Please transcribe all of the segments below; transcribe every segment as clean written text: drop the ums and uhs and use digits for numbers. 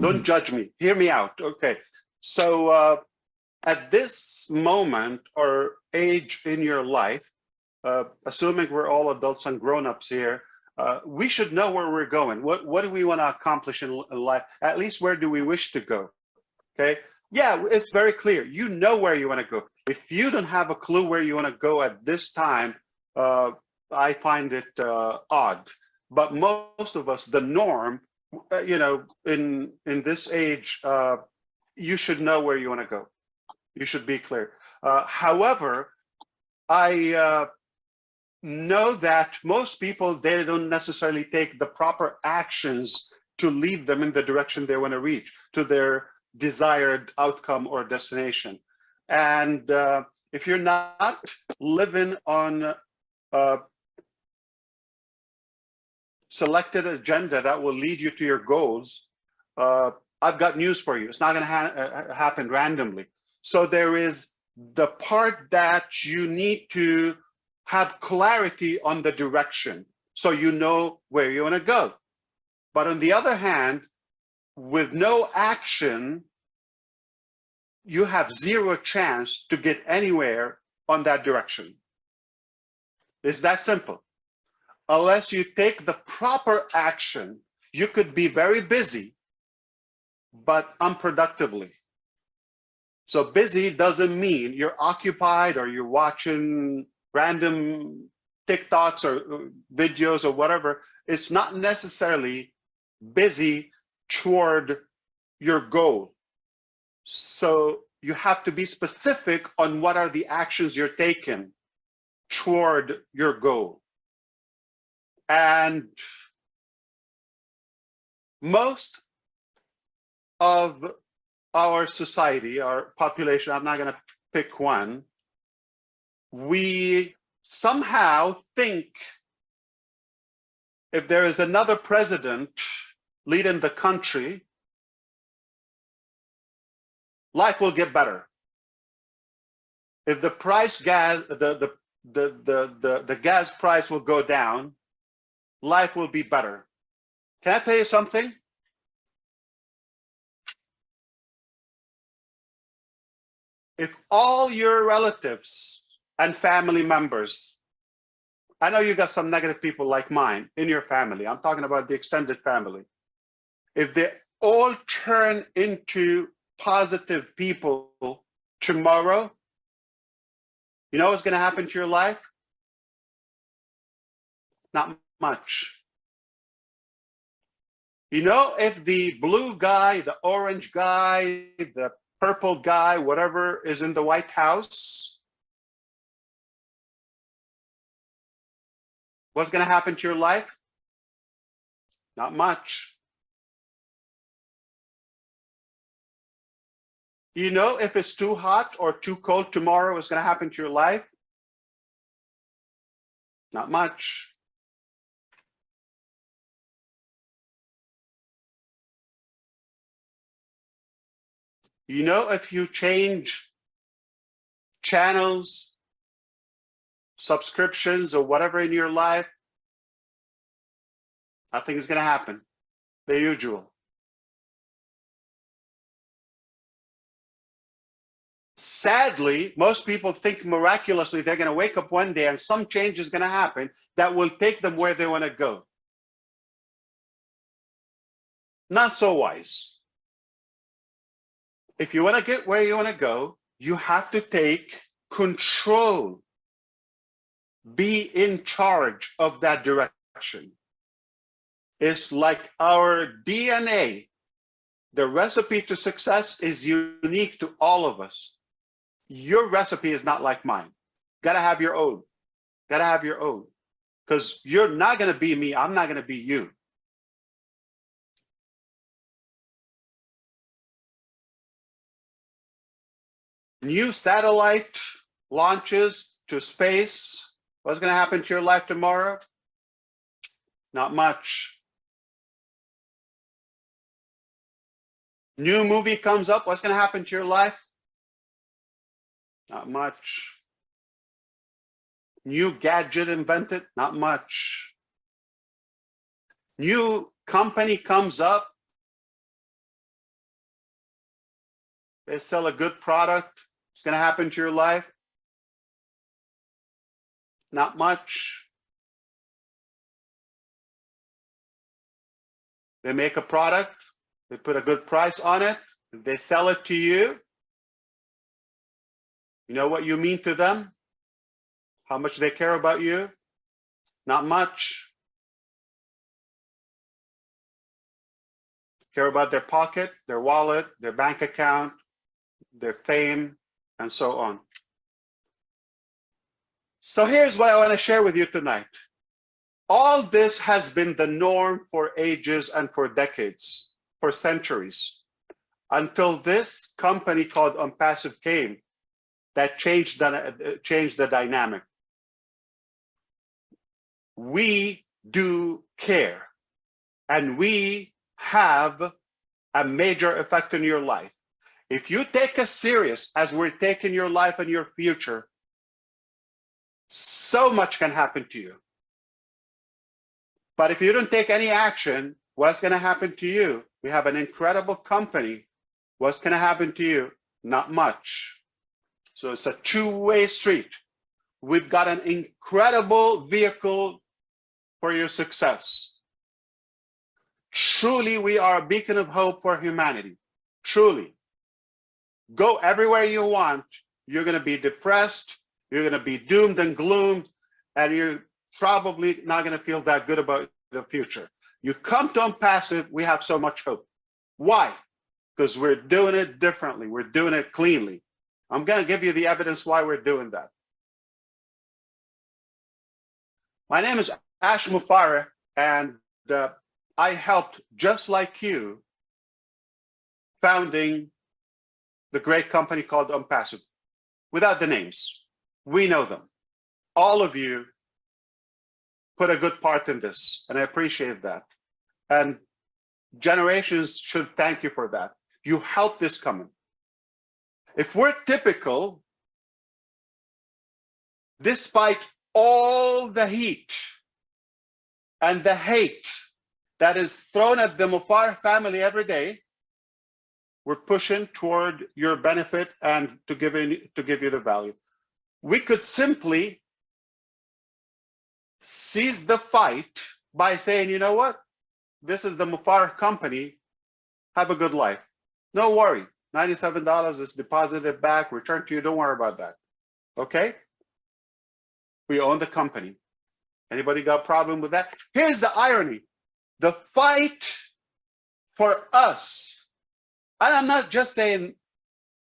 Don't judge me. Hear me out. Okay. So at this moment or age in your life, assuming we're all adults and grown-ups here, we should know where we're going. What do we want to accomplish in life? At least where do we wish to go? Okay. Yeah, it's very clear. You know where you want to go. If you don't have a clue where you want to go at this time, I find it odd. But most of us, the norm, you know, in this age, you should know where you want to go. You should be clear. However, I know that most people, they don't necessarily take the proper actions to lead them in the direction they want to reach, to their desired outcome or destination. And if you're not living on a selected agenda that will lead you to your goals, I've got news for you. It's not going to happen randomly. So there is the part that you need to have clarity on the direction, so you know where you want to go. But on the other hand, with no action, you have zero chance to get anywhere on that direction. It's that simple. Unless you take the proper action, you could be very busy, but unproductively. So busy doesn't mean you're occupied or you're watching random TikToks or videos or whatever. It's not necessarily busy toward your goal. So you have to be specific on what are the actions you're taking toward your goal. And most of our society, our population, I'm not going to pick one, we somehow think if there is another president leading the country, life will get better. If the price gas, the gas price will go down, life will be better. Can I tell you something? If all your relatives and family members, I know you got some negative people like mine in your family, I'm talking about the extended family, if they all turn into positive people tomorrow, you know what's going to happen to your life? Not much. You know, if the blue guy, the orange guy, the purple guy, whatever is in the White House, what's going to happen to your life? Not much. You know, if it's too hot or too cold tomorrow, what's going to happen to your life? Not much. You know, if you change channels, subscriptions, or whatever in your life, nothing is going to happen. The usual. Sadly, most people think miraculously they're going to wake up one day and some change is going to happen that will take them where they want to go. Not so wise. If you want to get where you want to go, you have to take control. Be in charge of that direction. It's like our DNA. The recipe to success is unique to all of us. Your recipe is not like mine. Gotta have your own. Gotta have your own. Because you're not going to be me. I'm not going to be you. New satellite launches to space. What's going to happen to your life tomorrow? Not much. New movie comes up. What's going to happen to your life? Not much. New gadget invented? Not much. New company comes up. They sell a good product. It's going to happen to your life. Not much. They make a product. They put a good price on it. They sell it to you. You know what you mean to them? How much they care about you? Not much. Care about their pocket, their wallet, their bank account, their fame, and so on. So here's what I want to share with you tonight. All this has been the norm for ages and for decades, for centuries, until this company called Onpassive came that changed the dynamic. We do care, and we have a major effect in your life. If you take us serious as we're taking your life and your future, so much can happen to you. But if you don't take any action, what's going to happen to you? We have an incredible company. What's going to happen to you? Not much. So it's a two-way street. We've got an incredible vehicle for your success. Truly, we are a beacon of hope for humanity. Truly. Go everywhere you want. You're going to be depressed. You're going to be doomed and gloomed, and you're probably not going to feel that good about the future. You come to Onpassive, we have so much hope. Why? Because we're doing it differently. We're doing it cleanly. I'm going to give you the evidence why we're doing that. My name is Mufareh, and I helped, just like you, founding the great company called Onpassive. Without the names, we know them. All of you put a good part in this, and I appreciate that. And generations should thank you for that. You helped this coming. If we're typical, despite all the heat and the hate that is thrown at the Mufareh family every day, we're pushing toward your benefit and to give you the value. We could simply seize the fight by saying, you know what? This is the Mufareh company. Have a good life. No worry. $97 is deposited back, returned to you. Don't worry about that. Okay? We own the company. Anybody got a problem with that? Here's the irony. The fight for us, and I'm not just saying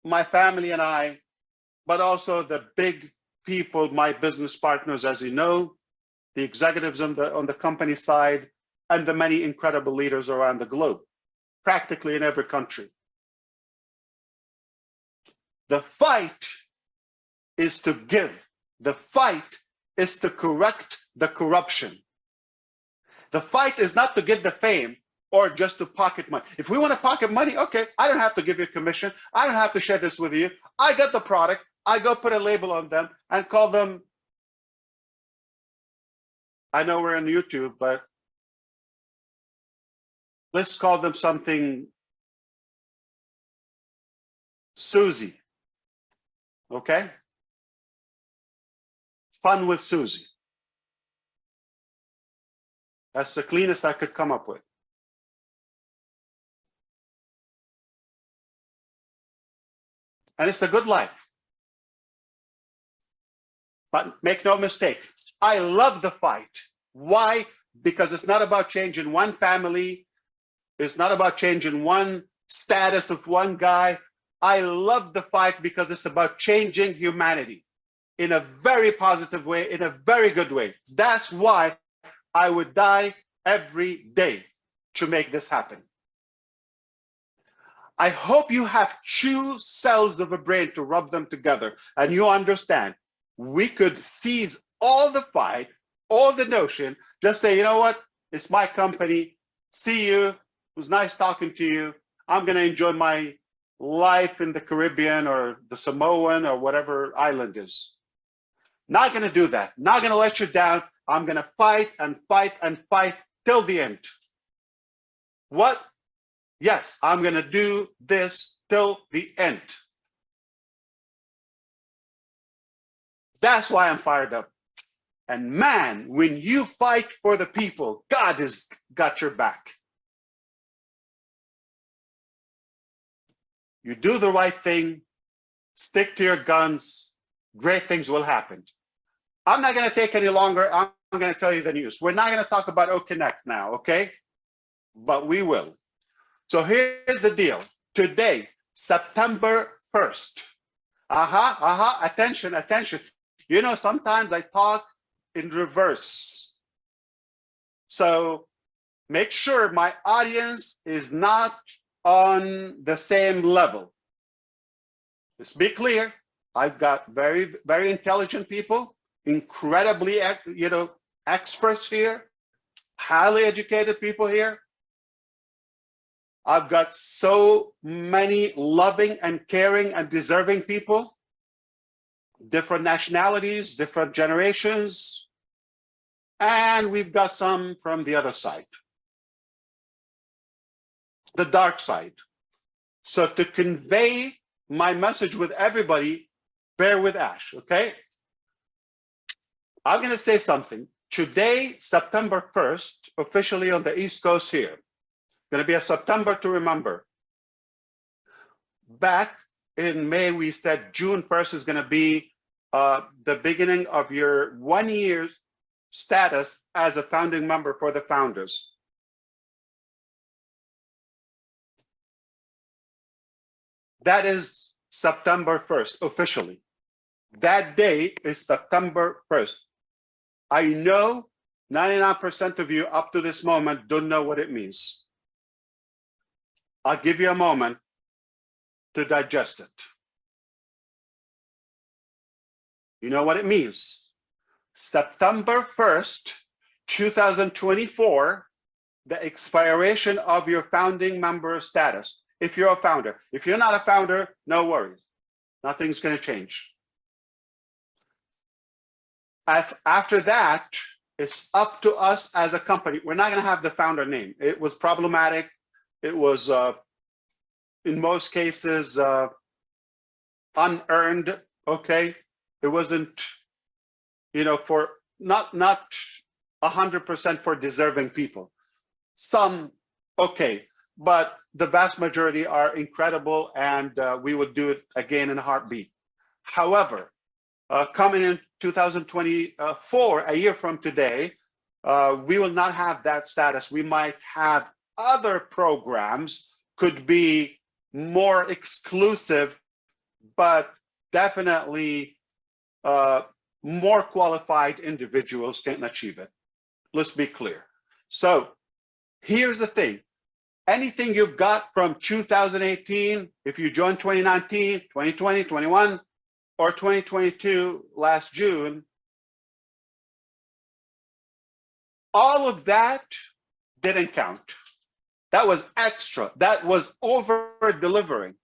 my family and I, but also the big people, my business partners, as you know, the executives on the company side, and the many incredible leaders around the globe, practically in every country. The fight is to give. The fight is to correct the corruption. The fight is not to get the fame or just to pocket money. If we want to pocket money, okay, I don't have to give you a commission. I don't have to share this with you. I get the product. I go put a label on them and call them, I know we're on YouTube, but let's call them something Susie. Okay? Fun with Susie. That's the cleanest I could come up with. And it's a good life. But make no mistake, I love the fight. Why? Because it's not about changing one family. It's not about changing one status of one guy. I love the fight because it's about changing humanity in a very positive way, in a very good way. That's why I would die every day to make this happen. I hope you have two cells of a brain to rub them together and you understand we could seize all the fight, all the notion, just say, you know what, it's my company, see you, it was nice talking to you, I'm gonna enjoy my life in the Caribbean or the Samoan or whatever island is. Not gonna do that, not gonna let you down, I'm gonna fight and fight and fight till the end. What Yes, I'm going to do this till the end. That's why I'm fired up. And man, when you fight for the people, God has got your back. You do the right thing, stick to your guns, great things will happen. I'm not going to take any longer. I'm going to tell you the news. We're not going to talk about OConnect now, okay? But we will. So here's the deal. Today, September 1st. Attention, attention. You know, sometimes I talk in reverse. So make sure my audience is not on the same level. Let's be clear. I've got very, very intelligent people, incredibly, experts here, highly educated people here. I've got so many loving and caring and deserving people, different nationalities, different generations, and we've got some from the other side, the dark side. So to convey my message with everybody, bear with Ash, okay? I'm going to say something. Today, September 1st, officially on the East Coast here, going to be a September to remember. Back in May, we said June 1st is going to be the beginning of your 1 year status as a founding member for the founders. That is September 1st, officially. That day is September 1st. I know 99% of you up to this moment don't know what it means. I'll give you a moment to digest it. You know what it means. September 1st, 2024, the expiration of your founding member status. If you're a founder. If you're not a founder, no worries. Nothing's going to change. After that, it's up to us as a company. We're not going to have the founder name. It was problematic. It was, in most cases, unearned, okay? It wasn't, for not 100% for deserving people. Some, okay, but the vast majority are incredible, and we would do it again in a heartbeat. However, coming in 2024, a year from today, we will not have that status. We might have other programs, could be more exclusive, but definitely more qualified individuals can achieve it. Let's be clear. So here's the thing. Anything you've got from 2018, if you joined 2019, 2020, 21, or 2022 last June, all of that didn't count. That was extra. That was over delivering.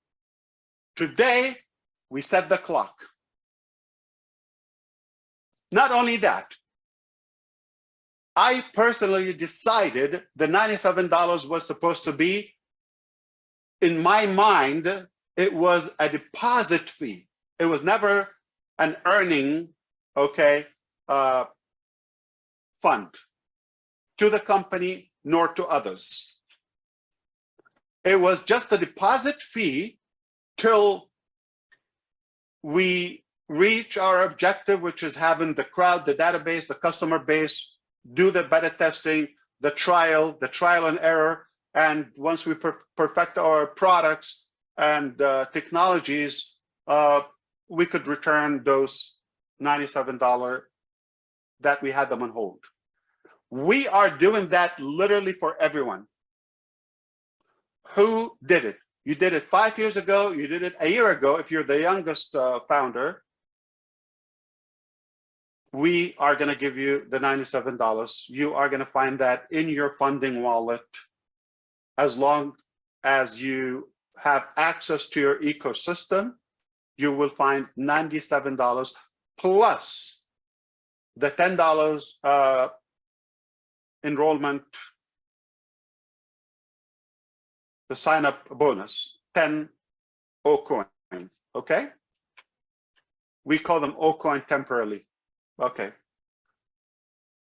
Today, we set the clock. Not only that, I personally decided the $97 was supposed to be, in my mind, it was a deposit fee. It was never an earning, okay, fund to the company nor to others. It was just a deposit fee till we reach our objective, which is having the crowd, the database, the customer base, do the beta testing, the trial and error. And once we perfect our products and technologies, we could return those $97 that we had them on hold. We are doing that literally for everyone. Who did it? You did it 5 years ago, you did it a year ago. If you're the youngest founder, we are going to give you the $97. You are going to find that in your funding wallet as long as you have access to your ecosystem. You will find $97 plus the $10 enrollment the sign-up bonus, 10 OCoin, okay? We call them OCoin temporarily, okay?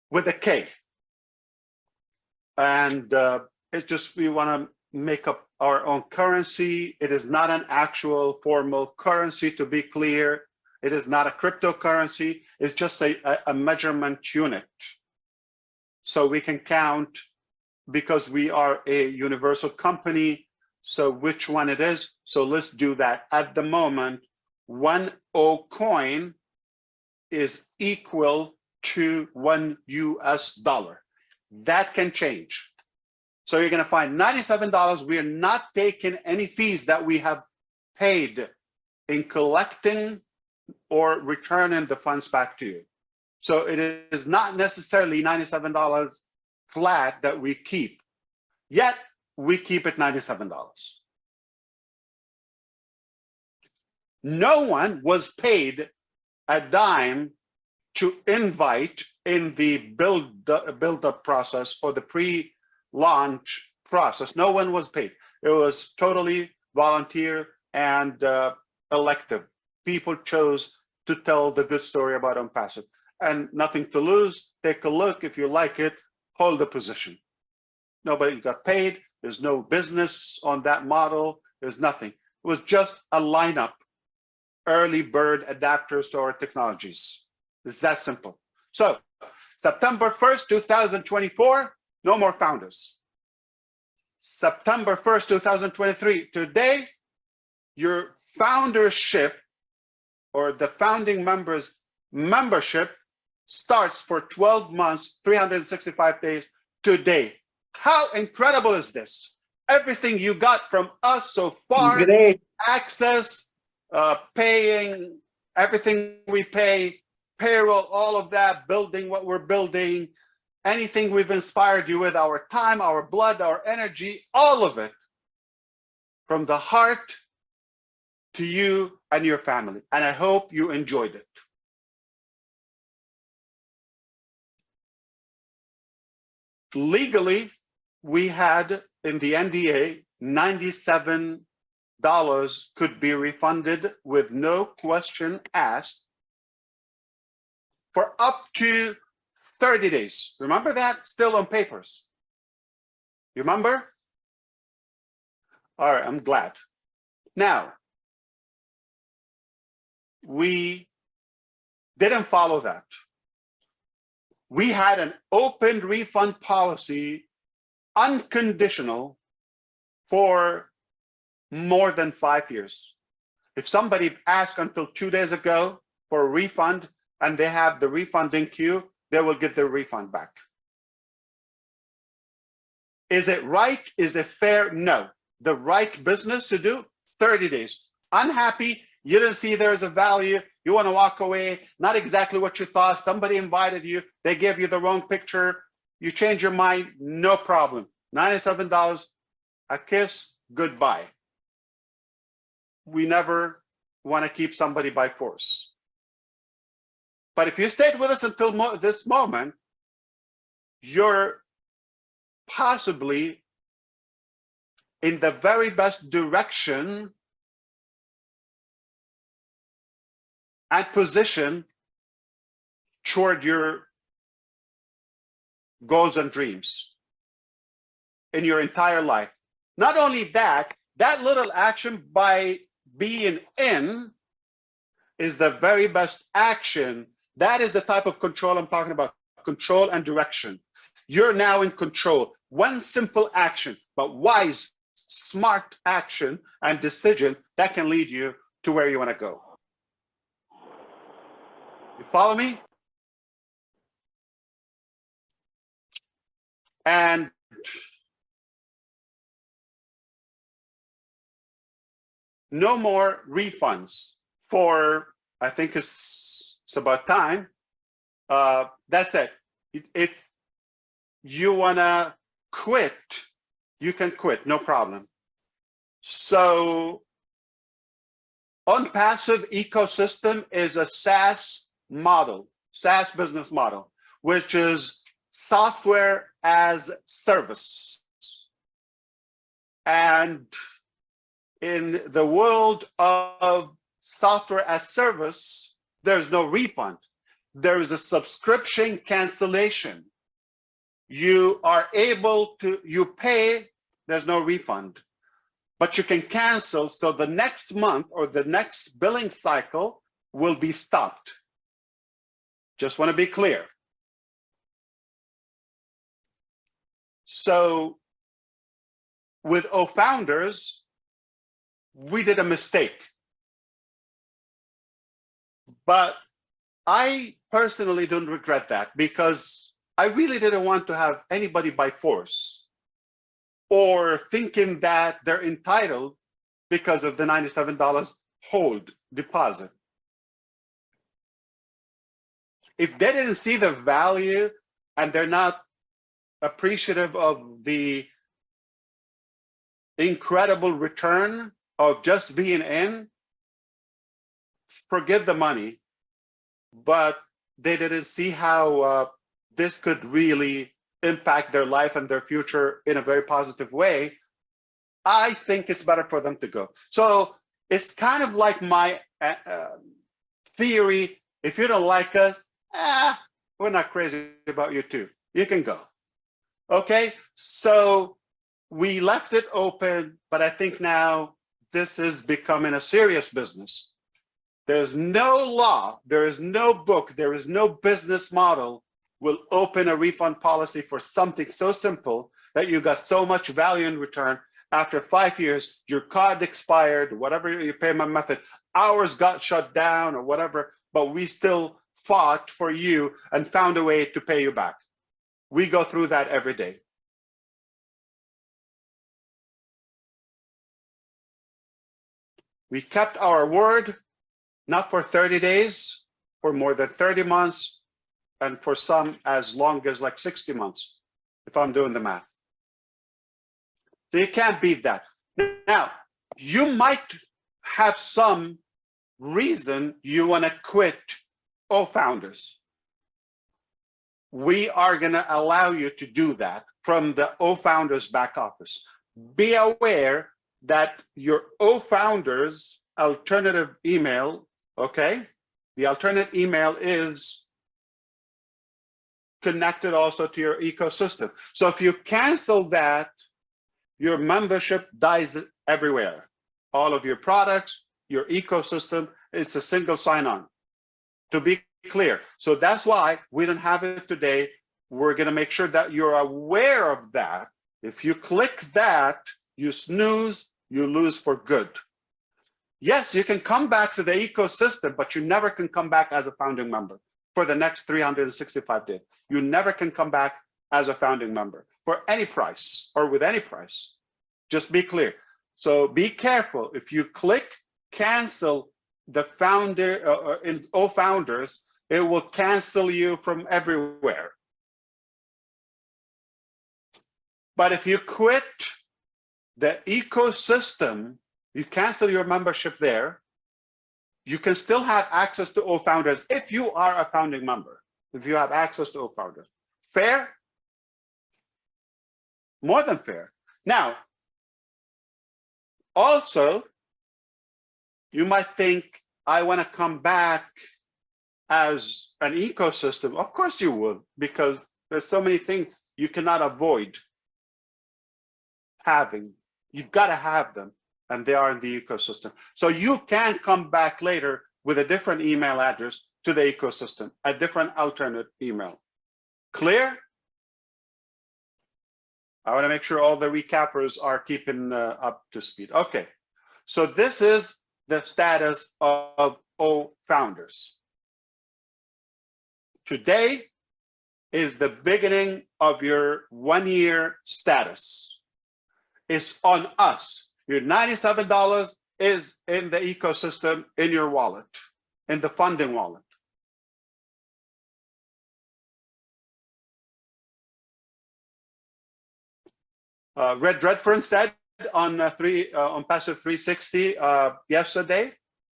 With a K. And it's just, we want to make up our own currency. It is not an actual formal currency, to be clear. It is not a cryptocurrency. It's just a measurement unit. So we can count, because we are a universal company, so which one it is. So let's do that. At the moment, 1 OCoin is equal to $1 US. That can change. So you're going to find $97. We are not taking any fees that we have paid in collecting or returning the funds back to you. So it is not necessarily $97 flat that we keep, yet we keep it $97. No one was paid a dime to invite in the build-up process or the pre-launch process. No one was paid. It was totally volunteer and elective. People chose to tell the good story about Onpassive, and nothing to lose. Take a look. If you like it, hold the position. Nobody got paid. There's no business on that model. There's nothing. It was just a lineup, early bird adapters to our technologies. It's that simple. So September 1st, 2024, no more founders. September 1st, 2023, today, your foundership or the founding members membership starts for 12 months, 365 days today. How incredible is this? Everything you got from us so far, Great. Access, paying, everything we pay, payroll, all of that, building what we're building, anything we've inspired you with, our time, our blood, our energy, all of it, from the heart to you and your family. And I hope you enjoyed it. Legally, we had in the NDA, $97 could be refunded with no question asked for up to 30 days. Remember that? Still on papers. You remember? All right, I'm glad. Now, we didn't follow that. We had an open refund policy, unconditional, for more than 5 years. If somebody asked until 2 days ago for a refund and they have the refund in queue, they will get their refund back. Is it right? Is it fair? No. The right business to do, 30 days. Unhappy, you didn't see there's a value, you want to walk away, not exactly what you thought, somebody invited you, they gave you the wrong picture, you change your mind, no problem. $97, a kiss, goodbye. We never want to keep somebody by force. But if you stayed with us until this moment, you're possibly in the very best direction and position toward your goals and dreams in your entire life. Not only that, that little action by being in is the very best action. That is the type of control I'm talking about, control and direction. You're now in control. One simple action, but wise, smart action and decision that can lead you to where you want to go. You follow me? And no more refunds for, I think it's about time. That's it. If you wanna quit, you can quit, no problem. So Onpassive ecosystem is a SaaS model, SaaS business model, which is software as service. And in the world of software as service, there's no refund. There is a subscription cancellation. You are able to, you pay, there's no refund, but you can cancel. So the next month or the next billing cycle will be stopped. Just want to be clear. So with Ofounders, we did a mistake. But I personally don't regret that, because I really didn't want to have anybody by force or thinking that they're entitled because of the $97 hold deposit. If they didn't see the value and they're not appreciative of the incredible return of just being in, forget the money. But they didn't see how this could really impact their life and their future in a very positive way. I think it's better for them to go. So it's kind of like my theory. If you don't like us, we're not crazy about you too. You can go. Okay, so we left it open, but I think now this is becoming a serious business. There's no law, there is no book, there is no business model will open a refund policy for something so simple that you got so much value in return. After 5 years, your card expired, whatever your payment method, ours got shut down or whatever, but we still fought for you and found a way to pay you back. We go through that every day. We kept our word. Not for 30 days, for more than 30 months, and for some as long as like 60 months, if I'm doing the math. So you can't beat that. Now, you might have some reason you want to quit Ofounders. We are going to allow you to do that from the Ofounders back office. Be aware that your Ofounders alternative email, okay, the alternate email is connected also to your ecosystem. So if you cancel that, your membership dies everywhere. All of your products, your ecosystem, it's a single sign-on, to be clear. So that's why we don't have it today. We're going to make sure that you're aware of that. If you click that, you snooze, you lose for good. Yes, you can come back to the ecosystem, but you never can come back as a founding member for the next 365 days. You never can come back as a founding member for any price or with any price. Just be clear. So be careful. If you click cancel the founder in Ofounders, it will cancel you from everywhere. But if you quit the ecosystem, you cancel your membership there, you can still have access to Ofounders if you are a founding member, if you have access to Ofounders. Fair? More than fair. Now, also, you might think, I want to come back as an ecosystem. Of course you will, because there's so many things you cannot avoid having. You've got to have them, and they are in the ecosystem. So you can come back later with a different email address to the ecosystem, a different alternate email. Clear? I want to make sure all the recappers are keeping up to speed. Okay, so this is the status of Ofounders. Today is the beginning of your 1-year status. It's on us. Your $97 is in the ecosystem, in your wallet, in the funding wallet. Red Redfern said on Onpassive 360 yesterday,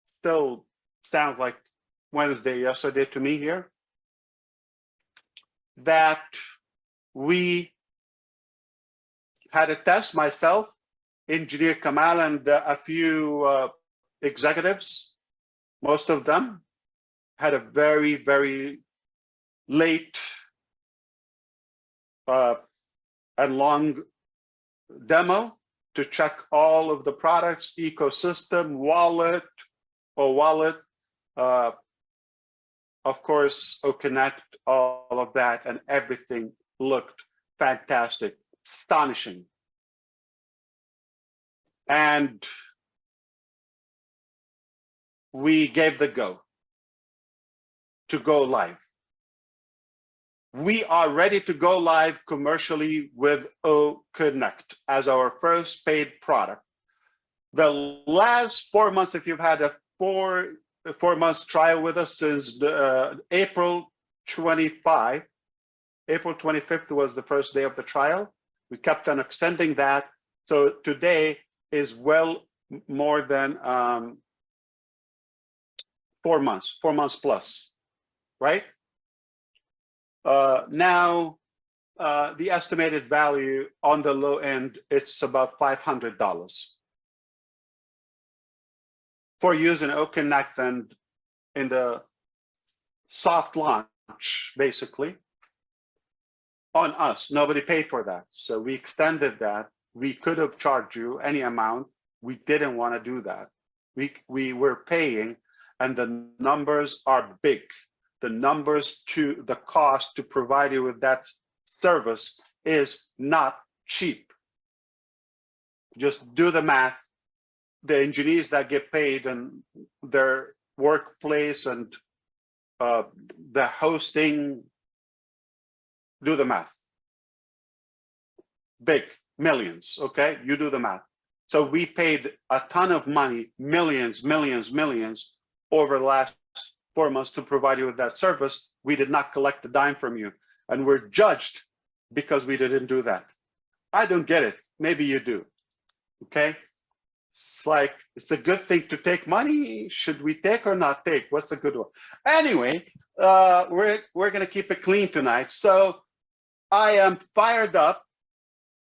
still sounds like Wednesday yesterday to me here, that we had a test, myself engineer Kamal and a few executives, most of them, had a very, very late and long demo to check all of the products, ecosystem, wallet, OWallet, of course, OConnect, all of that, and everything looked fantastic, astonishing. And we gave the go to go live. We are ready to go live commercially with OConnect as our first paid product. The last 4 months, if you've had a four months trial with us since April 25, April 25th was the first day of the trial. We kept on extending that. So today is well more than 4 months plus, right? Now, the estimated value on the low end, it's about $500 for using OConnect and in the soft launch, basically, on us. Nobody paid for that. So we extended that. We could have charged you any amount. We didn't want to do that. We were paying, and the numbers are big. The numbers to the cost to provide you with that service is not cheap. Just do the math. The engineers that get paid and their workplace and the hosting, do the math. Big, millions, okay? You do the math. So we paid a ton of money, millions over the last 4 months to provide you with that service. We did not collect the dime from you, and we're judged because we didn't do that. I don't get it. Maybe you do, okay? It's like, it's a good thing to take money. Should we take or not take? What's a good one? Anyway, we're gonna keep it clean tonight. So I am fired up.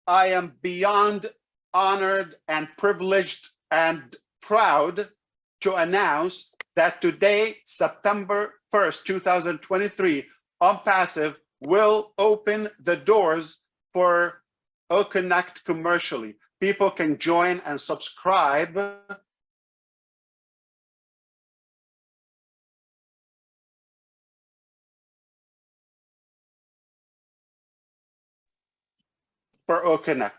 I am beyond honored and privileged and proud to announce that today, September 1st, 2023, Onpassive will open the doors for OConnect commercially. People can join and subscribe for OConnect.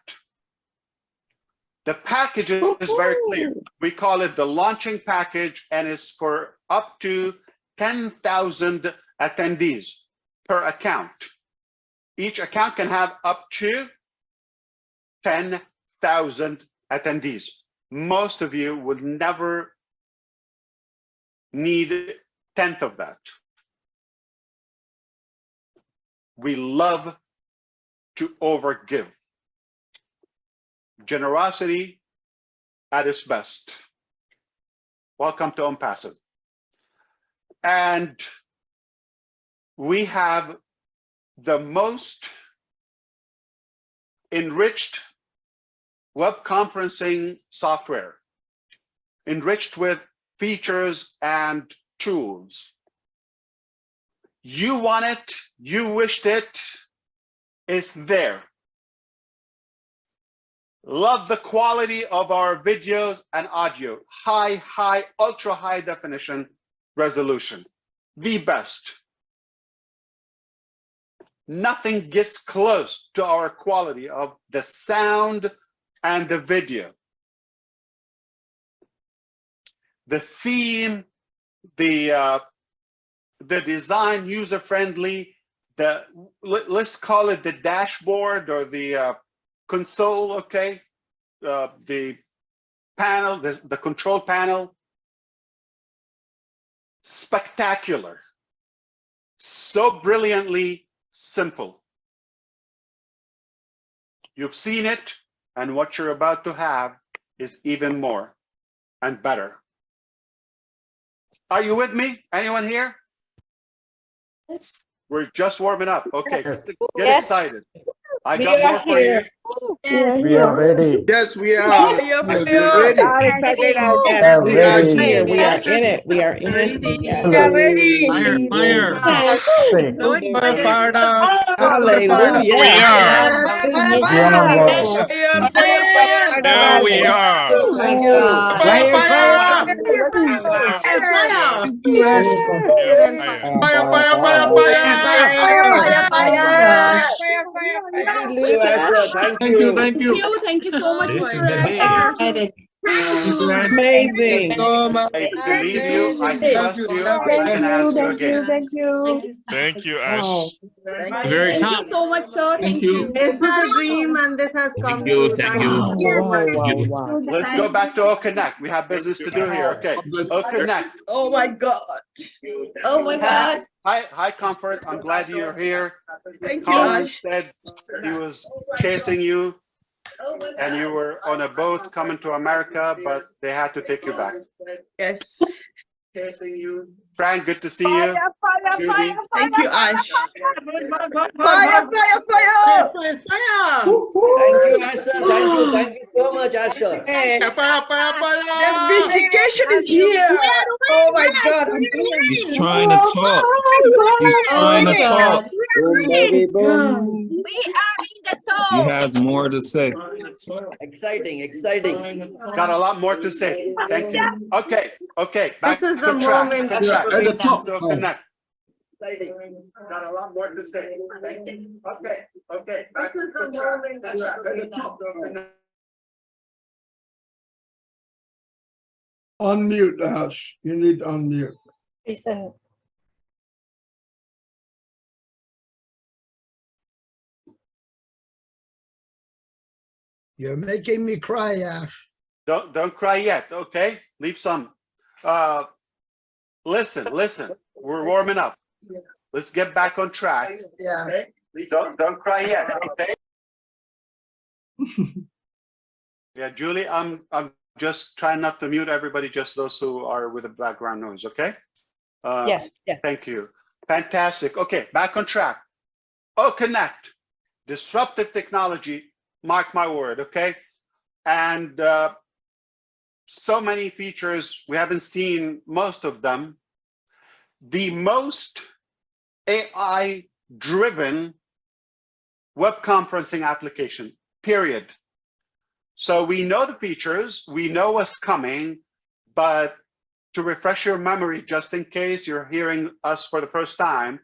The package is very clear. We call it the launching package, and it's for up to 10,000 attendees per account. Each account can have up to 10,000 attendees. Most of you would never need a tenth of that. We love to overgive. Generosity at its best. Welcome to Onpassive. And we have the most enriched web conferencing software, enriched with features and tools. You want it, you wished it, it's there. Love the quality of our videos and audio. High, ultra high definition resolution. The best. Nothing gets close to our quality of the sound and the video. The theme, the design, user-friendly, let's call it the dashboard or the console, okay? The panel, the control panel, spectacular. So brilliantly simple. You've seen it, and what you're about to have is even more and better. Are you with me? Anyone here? Yes. We're just warming up. Okay, Yes. get excited. I got more for you. Yes, We are ready. Yes, we are. Fire, We are fire. ready. We are We are ready. here. We are in it. We are in it. Yes. We are ready. Fire, fire. Super fired up. Hallelujah. We are. Fire, fire. There we are. My God. Fire, fire. Fire, fire. Thank you, thank you. Thank you so much. This is the day. Amazing. I believe you. I trust you. I can ask you again. Thank you. Thank you, Wow. Ash. Very Thank you top. so much, sir. Thank you. This was a dream and this has come true. Thank you. Wow. Let's go back to OConnect. We have business to do here. Okay. OConnect. Oh my God. Oh my God. Hi, Comfort. I'm glad you're here. Thank you, Colin Ash. said he was chasing you and you were on a boat coming to America, but they had to take you back. Yes. Chasing you. Frank, good to see you. Judy. Thank you, Ash. Fire, fire, fire! Thank you, Asha. Thank you so much, Asha. The vindication is here. Oh my God. He's trying to talk. He's trying to talk. We are in the top. He has more to say. Exciting, exciting. Got a lot more to say. Thank you. Okay. Back This is the to track. moment. To track. At the top. To connect. Exciting. Got a lot more to say. Thank you. Okay. Back This is to the track. moment. To track. To connect. Unmute, Ash. You need to unmute. Listen. You're making me cry, Ash. Don't cry yet. Okay. Leave some. Listen. We're warming up. Let's get back on track. Yeah. Don't cry yet. Okay. Yeah, Julie, I'm just trying not to mute everybody, just those who are with the background noise. Okay. Yes. Thank you. Fantastic. Okay, back on track. OConnect, disruptive technology. Mark my word. Okay, and so many features. We haven't seen most of them. The most AI-driven web conferencing application, period. So we know the features, we know what's coming, but to refresh your memory, just in case you're hearing us for the first time,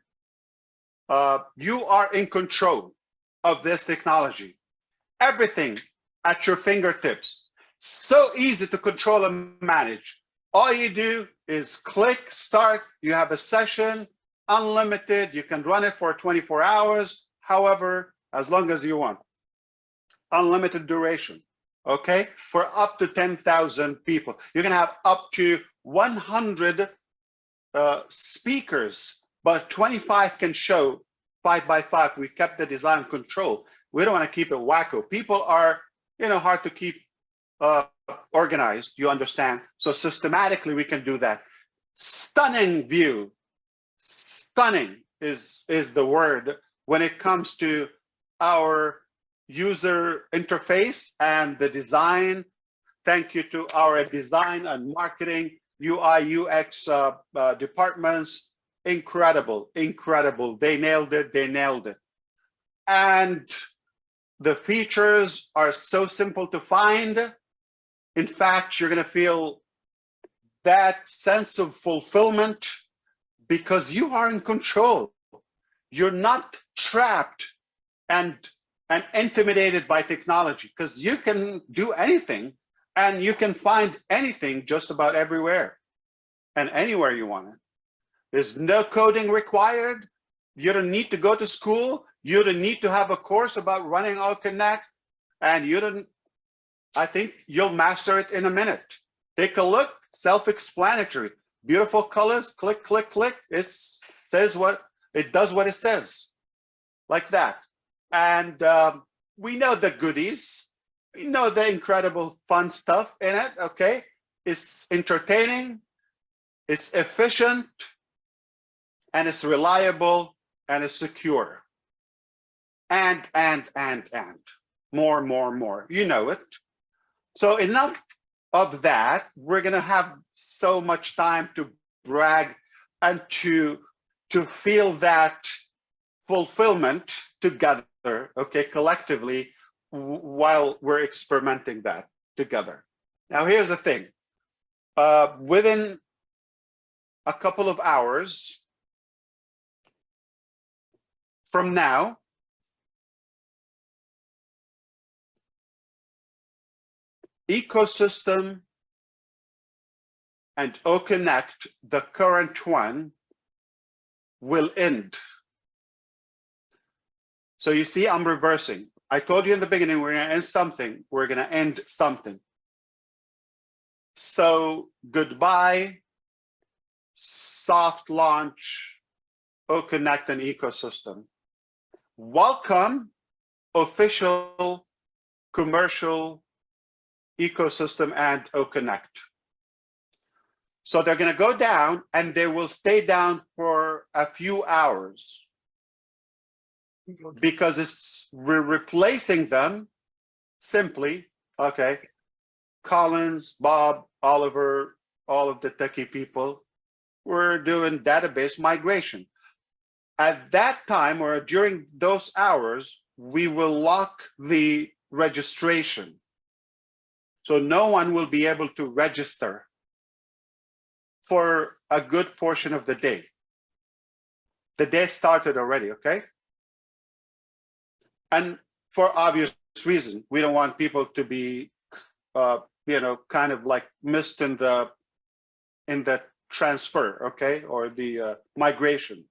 you are in control of this technology. Everything at your fingertips. So easy to control and manage. All you do is click start, you have a session, unlimited, you can run it for 24 hours, however, as long as you want. Unlimited duration, okay? For up to 10,000 people. You can have up to 100 speakers, but 25 can show 5 by 5. We kept the design control. We don't want to keep it wacko. People are, hard to keep organized, you understand? So systematically, we can do that. Stunning view. Stunning is the word when it comes to our user interface and the design. Thank you to our design and marketing, UI, UX departments. Incredible. They nailed it. And the features are so simple to find. In fact, you're going to feel that sense of fulfillment because you are in control. You're not trapped and intimidated by technology because you can do anything and you can find anything just about everywhere and anywhere you want it. There's no coding required. You don't need to go to school. You don't need to have a course about running OConnect, and I think you'll master it in a minute. Take a look, self-explanatory, beautiful colors, click. It says it does what it says, like that. And we know the goodies. We know the incredible fun stuff in it, okay? It's entertaining, it's efficient, and it's reliable, and it's secure. And more. You know it. So enough of that. We're going to have so much time to brag and to feel that fulfillment together, okay, collectively, while we're experimenting that together. Now, here's the thing. Within a couple of hours from now, ecosystem and OConnect, the current one, will end. So you see, I'm reversing. I told you in the beginning, we're going to end something. We're going to end something. So goodbye, soft launch, OConnect and ecosystem. Welcome, official, commercial ecosystem and OConnect. So they're going to go down and they will stay down for a few hours because we're replacing them simply, okay, Collins, Bob, Oliver, all of the techie people, we're doing database migration. At that time or during those hours, we will lock the registration. So no one will be able to register for a good portion of the day. The day started already, okay? And for obvious reason, we don't want people to be, you know, kind of like missed in the transfer, okay, or the migration.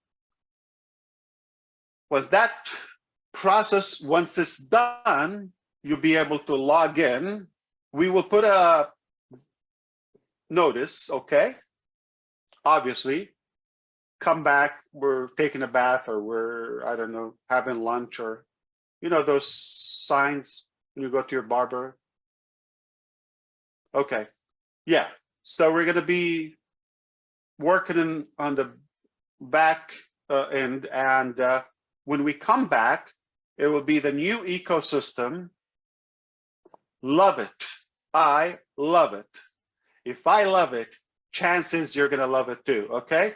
Was that process, once it's done, you'll be able to log in. We will put a notice, okay? Obviously, come back, we're taking a bath or we're, I don't know, having lunch or, you know, those signs when you go to your barber. Okay, yeah, so we're gonna be working on the back end, and when we come back, it will be the new ecosystem. Love it. I love it. If I love it, chances you're gonna love it too, okay?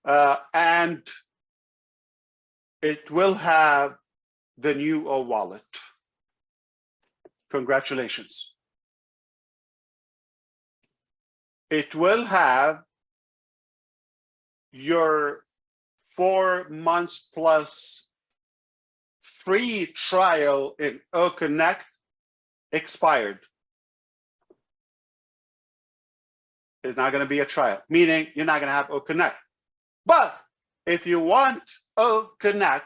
And it will have the new OWallet. Congratulations. It will have your 4 months plus free trial in OConnect expired. It's not going to be a trial, meaning you're not going to have OConnect. But if you want OConnect,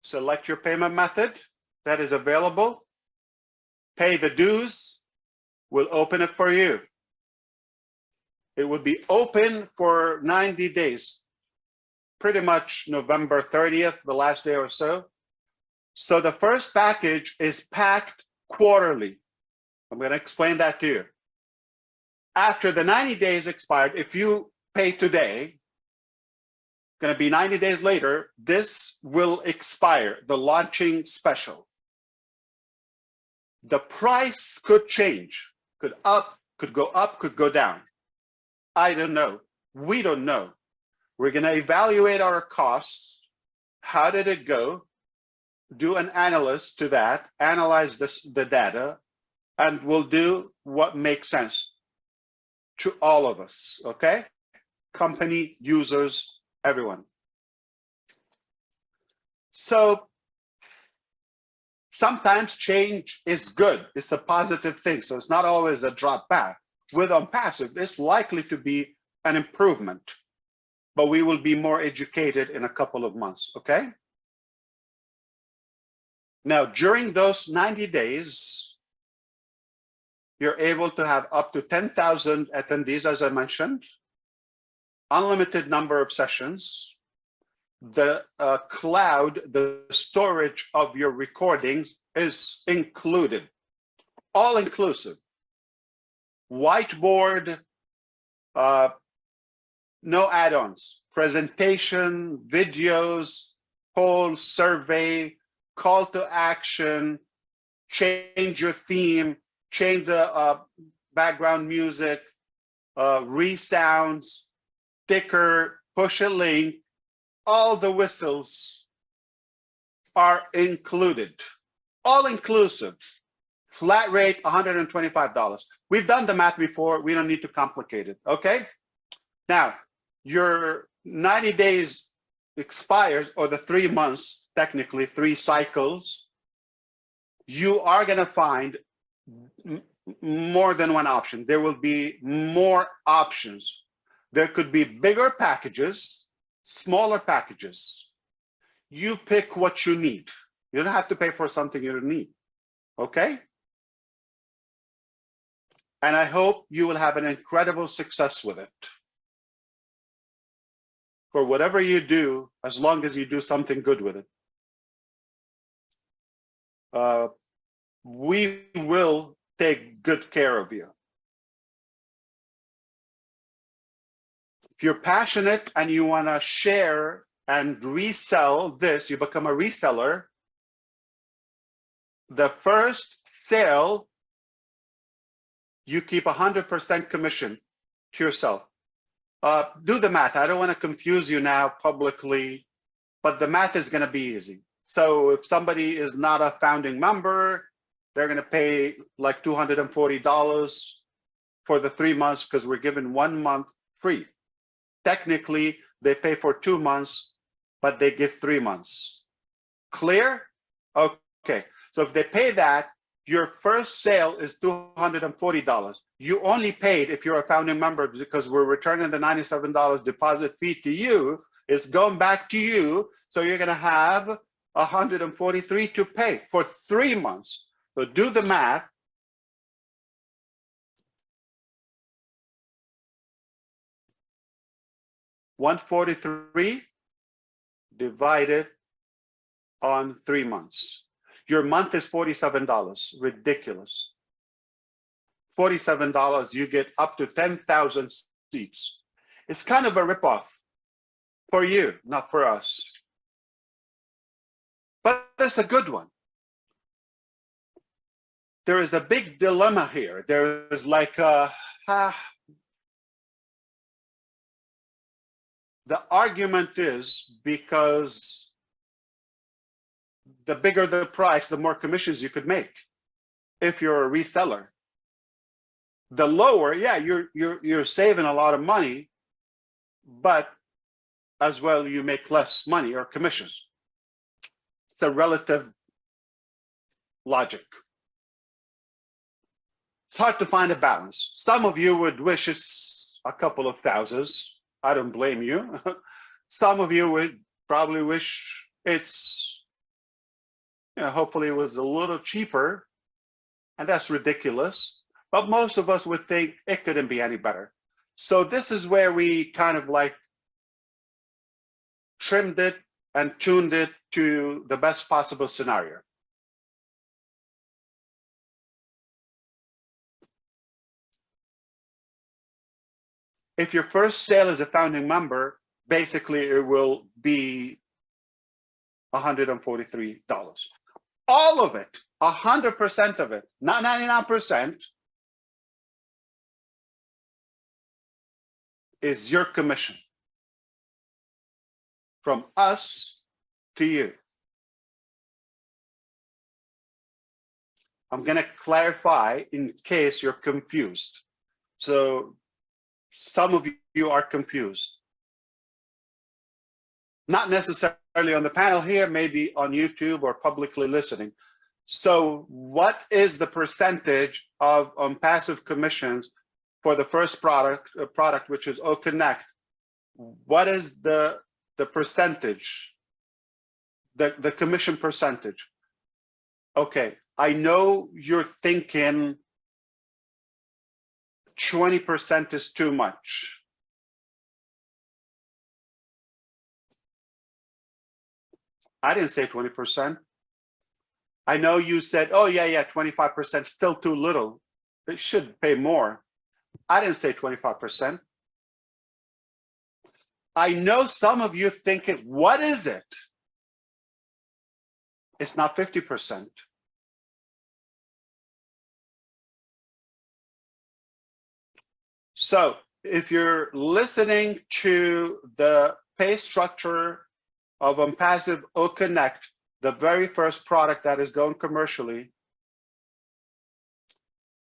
select your payment method that is available, pay the dues, we'll open it for you. It will be open for 90 days, pretty much November 30th, the last day or so. So the first package is packed quarterly. I'm going to explain that to you. After the 90 days expired, if you pay today, going to be 90 days later, this will expire, the launching special. The price could change, could go up, could go down. I don't know. We don't know. We're going to evaluate our costs. How did it go? Do an analysis to that, analyze the data, and we'll do what makes sense to all of us, okay? Company, users, everyone. So sometimes change is good. It's a positive thing. So it's not always a drop back. With Onpassive, it's likely to be an improvement, but we will be more educated in a couple of months, okay? Now, during those 90 days, you're able to have up to 10,000 attendees, as I mentioned, unlimited number of sessions, the cloud, the storage of your recordings is included, all inclusive. Whiteboard, no add-ons, presentation, videos, poll, survey, call to action, change your theme, change the background music, resounds, sticker, push a link, all the whistles are included, all inclusive. Flat rate, $125. We've done the math before. We don't need to complicate it, okay? Now, your 90 days expires, or the 3 months, technically 3 cycles, you are gonna find more than one option. There will be more options. There could be bigger packages, smaller packages. You pick what you need. You don't have to pay for something you don't need, okay? And I hope you will have an incredible success with it. For whatever you do, as long as you do something good with it. We will take good care of you. If you're passionate and you want to share and resell this, you become a reseller. The first sale, you keep 100% commission to yourself. Do the math. I don't want to confuse you now publicly, but the math is going to be easy. So if somebody is not a founding member, they're going to pay like $240 for the 3 months because we're given 1 month free. Technically, they pay for 2 months, but they give 3 months. Clear? Okay. So if they pay that, your first sale is $240. You only paid if you're a founding member because we're returning the $97 deposit fee to you. It's going back to you. So you're going to have $143 to pay for 3 months. So do the math. $143 divided on 3 months. Your month is $47, ridiculous. $47, you get up to 10,000 seats. It's kind of a ripoff for you, not for us. But that's a good one. There is a big dilemma here. There is like the argument is because the bigger the price, the more commissions you could make if you're a reseller. The lower, yeah, you're saving a lot of money, but as well you make less money or commissions. It's a relative logic. It's hard to find a balance. Some of you would wish it's a couple of thousands. I don't blame you. Some of you would probably wish it's, hopefully it was a little cheaper, and that's ridiculous. But most of us would think it couldn't be any better. So this is where we kind of like trimmed it and tuned it to the best possible scenario. If your first sale is a founding member, basically it will be $143. All of it, 100% of it, not 99%, is your commission from us to you. I'm going to clarify in case you're confused. So some of you are confused. Not necessarily on the panel here, maybe on YouTube or publicly listening. So what is the percentage of Onpassive commissions for the first product, which is OConnect? What is the percentage, the commission percentage? Okay, I know you're thinking 20% is too much. I didn't say 20%. I know you said, oh yeah, 25%, still too little. They should pay more. I didn't say 25%. I know some of you thinking, what is it? It's not 50%. So if you're listening to the pay structure of Onpassive OConnect, the very first product that is going commercially,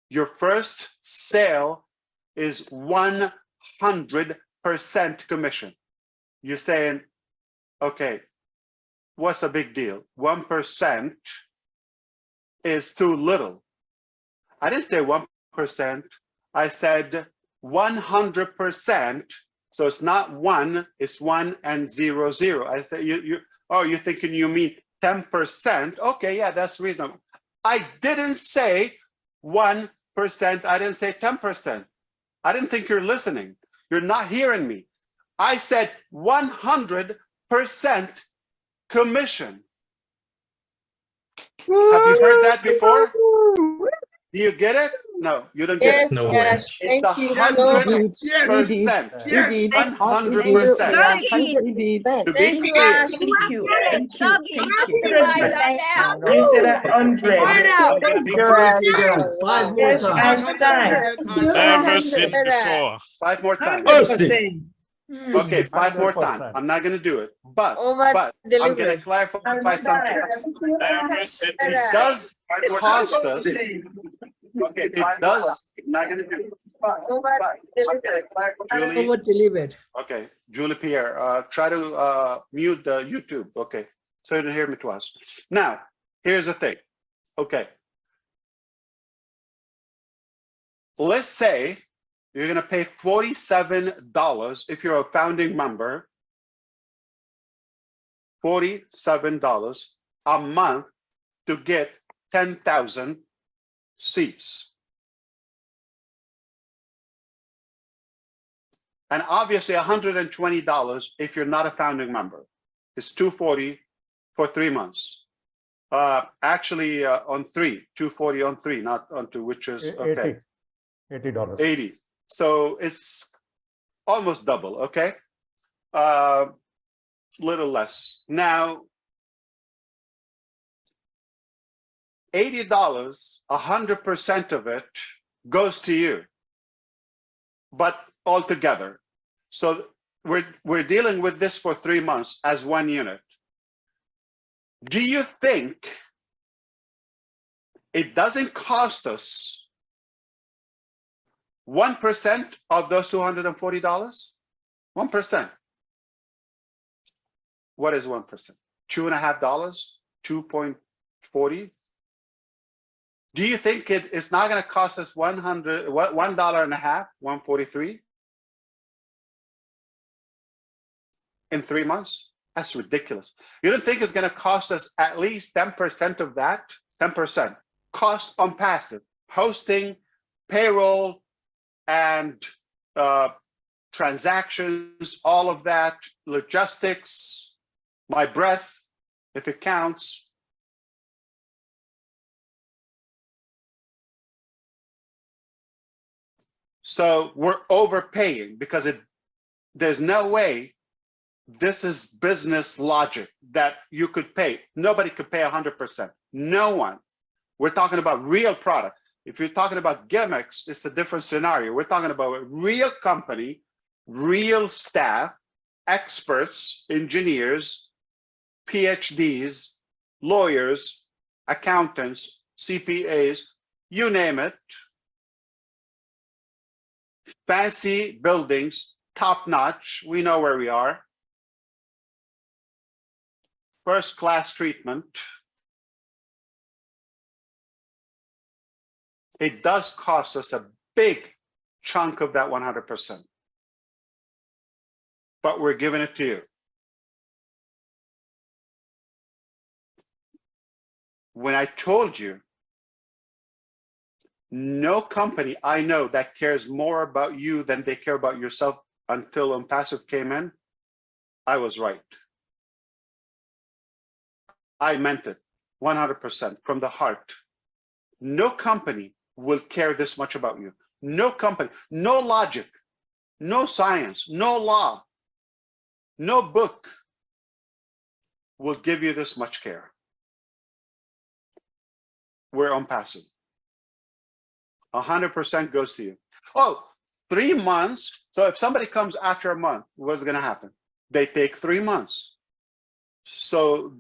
your first sale is 100% commission. You're saying, okay, what's a big deal? 1% is too little. I didn't say 1%. I said 100%. So it's not 1, it's 1 and 0, 0. I said you're thinking you mean 10%. Okay, yeah, that's reasonable. I didn't say 1%. I didn't say 10%. I didn't think you're listening. You're not hearing me. I said 100% commission. Have you heard that before? Do you get it? No, you don't get it. No way. It's 100%. Yes. 100%. To be clear. Thank you. Thank you. Write that down. You said 100. Five more Yes, times. Never seen before. 5 more times. Okay, 5 more times. I'm not going to do it, but I'm going to clarify something. Never seen It does cost us. Okay, it does. I'm not going to do it. Julie, okay, Julie Pierre, try to mute the YouTube. Okay, so you don't hear me twice. Now, here's the thing. Okay, let's say you're going to pay $47 if you're a founding member. $47 a month to get 10,000 seats. And obviously $120 if you're not a founding member. It's $240 for 3 months. Actually on 3, $240 on 3, not on 2, which is okay. $80. 80. So it's almost double, okay? Little less. Now, $80, 100% of it goes to you, but altogether. So we're dealing with this for 3 months as one unit. Do you think it doesn't cost us 1% of those $240? 1%. What is 1%? $2.50? 2.40? Do you think it's not going to cost us $1.50? $1.43 in 3 months? That's ridiculous. You don't think it's going to cost us at least 10% of that? 10% cost on passive hosting, payroll, and transactions, all of that, logistics, my breath, if it counts. So we're overpaying because there's no way this is business logic that you could pay. Nobody could pay 100%. No one. We're talking about real product. If you're talking about gimmicks, it's a different scenario. We're talking about a real company, real staff, experts, engineers, PhDs, lawyers, accountants, CPAs, you name it. Fancy buildings, top notch. We know where we are. First class treatment. It does cost us a big chunk of that 100%, but we're giving it to you. When I told you, no company I know that cares more about you than they care about yourself until Onpassive came in, I was right. I meant it 100% from the heart. No company will care this much about you. No company, no logic, no science, no law, no book will give you this much care. we're Onpassive. 100% goes to you. Oh, 3 months. So if somebody comes after a month, what's going to happen? They take 3 months. So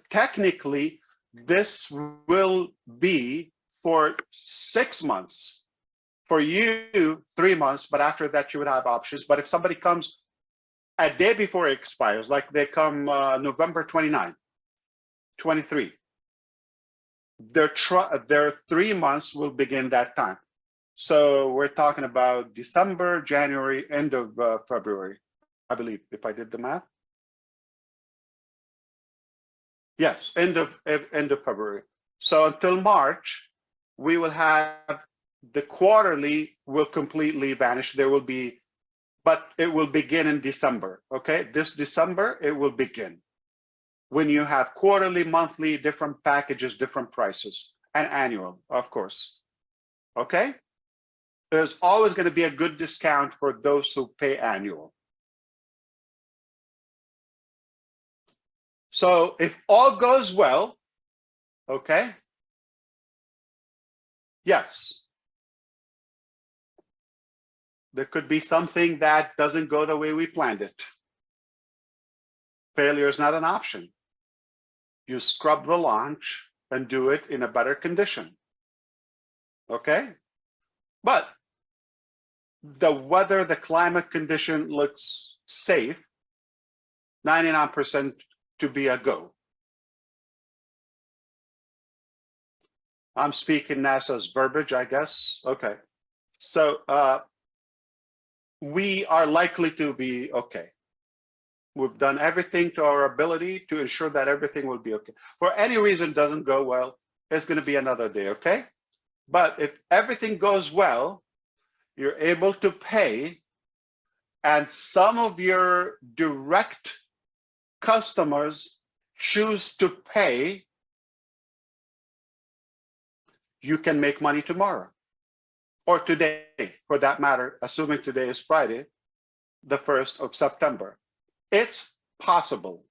technically, this will be for 6 months. For you, 3 months, but after that, you would have options. But if somebody comes a day before it expires, like they come November 29, 23, their 3 months will begin that time. So we're talking about December, January, end of February, I believe, if I did the math. Yes, end of February. So until March, we will have the quarterly will completely vanish. There will be, but it will begin in December. Okay, this December it will begin. When you have quarterly, monthly, different packages, different prices, and annual, of course. Okay, there's always going to be a good discount for those who pay annual. So if all goes well, okay, yes, there could be something that doesn't go the way we planned it. Failure is not an option. You scrub the launch and do it in a better condition. Okay, but the weather, the climate condition looks safe, 99% to be a go. I'm speaking NASA's verbiage, I guess. Okay, so we are likely to be okay. We've done everything to our ability to ensure that everything will be okay. For any reason it doesn't go well, it's going to be another day, okay? But if everything goes well, you're able to pay, and some of your direct customers choose to pay, you can make money tomorrow or today, for that matter, assuming today is Friday, the 1st of September. It's possible.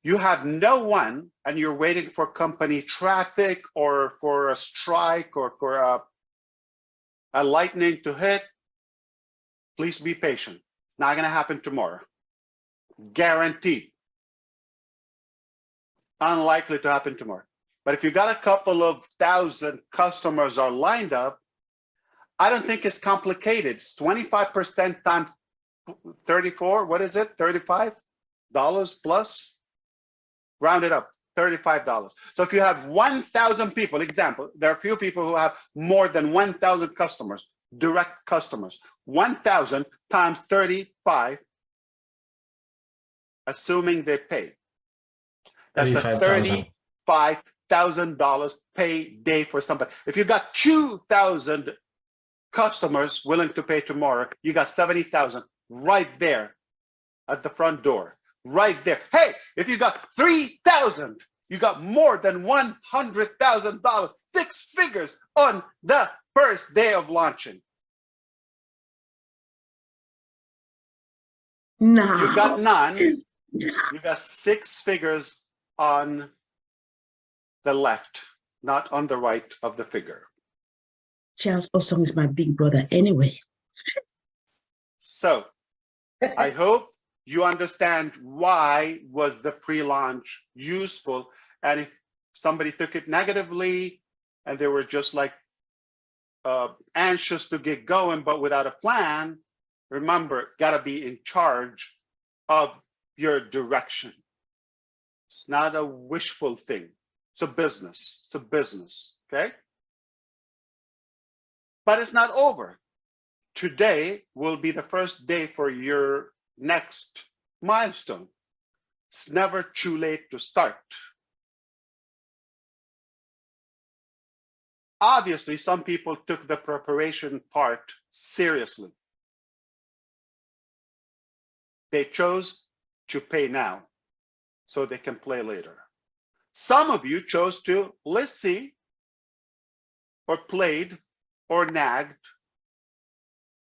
You have no one and you're waiting for company traffic or for a strike or for a lightning to hit. Please be patient. It's not going to happen tomorrow. Guaranteed. Unlikely to happen tomorrow. But if you got a couple of thousand customers are lined up, I don't think it's complicated. It's 25% times 34, what is it? $35 plus? Round it up, $35. So if you have 1,000 people, example, there are a few people who have more than 1,000 customers, direct customers. 1,000 times 35, assuming they pay. That's a $35,000 pay day for somebody. If you got 2,000 customers willing to pay tomorrow, you got 70,000 right there at the front door, right there. Hey, if you got 3,000, you got more than $100,000, 6 figures on the first day of launching. No. You got none. You got 6 figures on the left, not on the right of the figure. Charles Osong is my big brother anyway. So I hope you understand why was the pre-launch useful, and if somebody took it negatively and they were just like anxious to get going but without a plan, remember, gotta be in charge of your direction. It's not a wishful thing. It's a business. It's a business, okay? But it's not over. Today will be the first day for your next milestone. It's never too late to start. Obviously, some people took the preparation part seriously. They chose to pay now so they can play later. Some of you chose to, let's see, or played or nagged,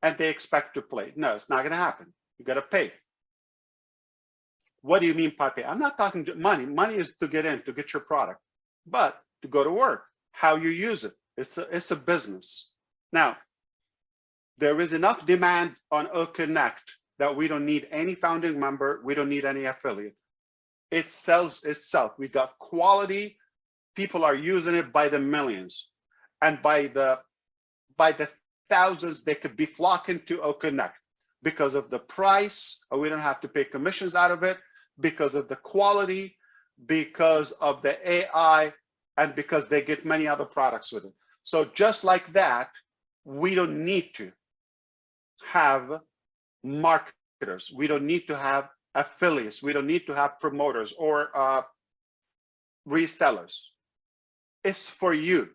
and they expect to play. No, it's not going to happen. You got to pay. What do you mean by pay? I'm not talking money. Money is to get in, to get your product. But to go to work, how you use it. It's a business. Now, there is enough demand on OConnect that we don't need any founding member. We don't need any affiliate. It sells itself. We got quality. People are using it by the millions, and by the thousands. They could be flocking to OConnect because of the price. We don't have to pay commissions out of it, because of the quality, because of the AI, and because they get many other products with it. So just like that, we don't need to have marketers. We don't need to have affiliates. We don't need to have promoters or resellers. It's for you,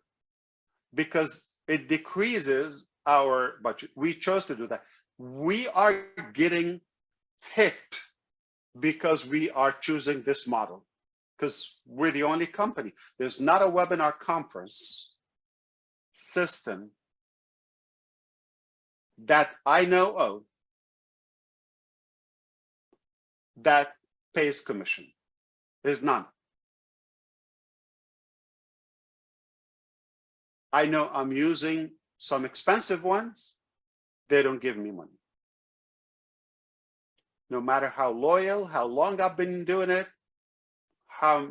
because it decreases our budget. We chose to do that. We are getting hit because we are choosing this model, because we're the only company. There's not a webinar conference system that I know of that pays commission. There's none. I know I'm using some expensive ones. They don't give me money. No matter how loyal, how long I've been doing it, how